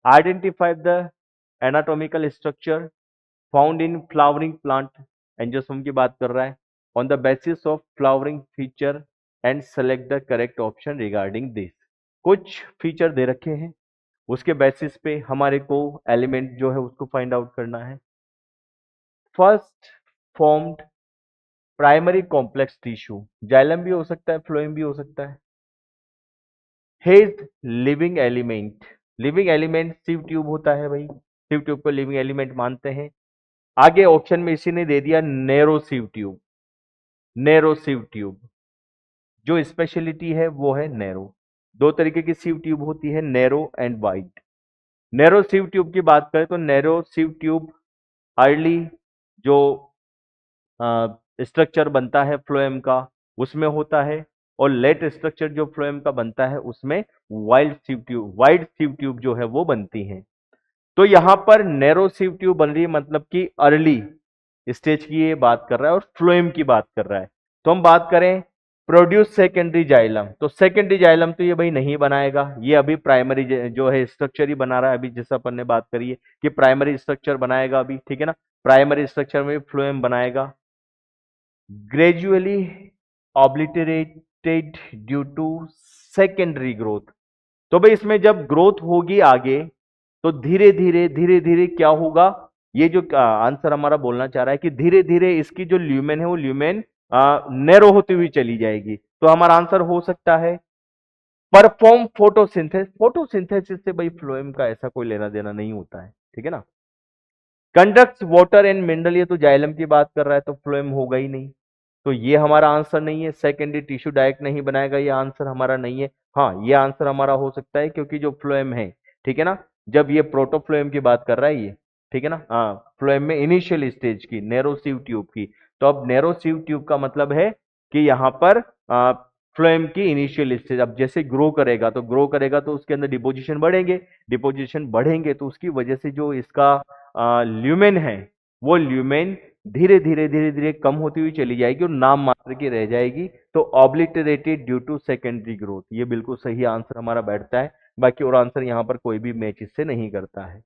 Identify the anatomical structure found in flowering plant, angiosperm की बात कर रहा है, on the basis of flowering feature and select the correct option regarding this. कुछ feature दे रखे हैं, उसके बेसिस पे हमारे को एलिमेंट जो है उसको फाइंड आउट करना है। First formed primary complex tissue, xylem भी हो सकता है, फ्लोएम भी हो सकता है। Hedge living element, living element सिव ट्यूब होता है भाई, सिव ट्यूब को लिविंग एलिमेंट मानते हैं। आगे ऑप्शन में इसी ने दे दिया narrow sieve tube, narrow sieve tube, जो स्पेशलिटी है वो है नैरो। दो तरीके की सिव ट्यूब होती है, narrow and wide. Narrow sieve tube की बात करें तो नैरो सिव ट्यूब अर्ली जो स्ट्रक्चर बनता है फ्लोएम का उसमें होता है, और लेट स्ट्रक्चर जो फ्लोएम का बनता है उसमें वाइड सिव ट्यूब जो है वो बनती है। तो यहां पर नैरो सिव ट्यूब बन रही है, मतलब कि अर्ली स्टेज की ये बात कर रहा है और फ्लोएम की बात कर रहा है। तो हम बात करें प्रोड्यूस सेकेंडरी जाइलम, तो सेकेंडरी जाइलम तो ये भाई नहीं बनाएगा, ये अभी प्राइमरी जो है स्ट्रक्चर ही बना रहा है। अभी जैसा अपन ने बात करी है कि प्राइमरी स्ट्रक्चर बनाएगा अभी, ठीक है ना, प्राइमरी स्ट्रक्चर में फ्लोएम बनाएगा। Gradually obliterated due to secondary growth, तो भाई इसमें जब ग्रोथ होगी आगे तो धीरे धीरे क्या होगा, ये जो आंसर हमारा बोलना चाह रहा है कि धीरे धीरे इसकी जो ल्यूमेन है वो ल्यूमेन नैरो होती हुई चली जाएगी। तो हमारा आंसर हो सकता है परफॉर्म फोटोसिंथेसिस। फोटोसिंथेसिस से भाई फ्लोएम का ऐसा कोई लेना देना नहीं होता है, ठीक है ना। कंडक्ट्स वाटर एंड मिनरल, ये तो जाइलम की बात कर रहा है तो फ्लोएम होगा ही नहीं, तो ये हमारा आंसर नहीं है। सेकेंडरी टिश्यू डायरेक्ट नहीं बनाएगा, ये आंसर हमारा नहीं है। हाँ, ये आंसर हमारा हो सकता है क्योंकि जो फ्लोएम है, ठीक है ना, जब ये प्रोटोफ्लोएम की बात कर रहा है ये, ठीक है ना, हाँ, फ्लोएम में इनिशियल स्टेज की नैरो सिव ट्यूब की, तो अब नैरो सिव ट्यूब का मतलब है कि यहाँ पर फ्लोएम की इनिशियल स्टेज, अब जैसे ग्रो करेगा तो उसके अंदर डिपोजिशन बढ़ेंगे तो उसकी वजह से जो इसका ल्यूमेन है वो ल्यूमेन धीरे धीरे कम होती हुई चली जाएगी और नाम मात्र की रह जाएगी। तो obliterated due to secondary growth, ये बिल्कुल सही आंसर हमारा बैठता है। बाकी और आंसर यहाँ पर कोई भी मैच इससे नहीं करता है।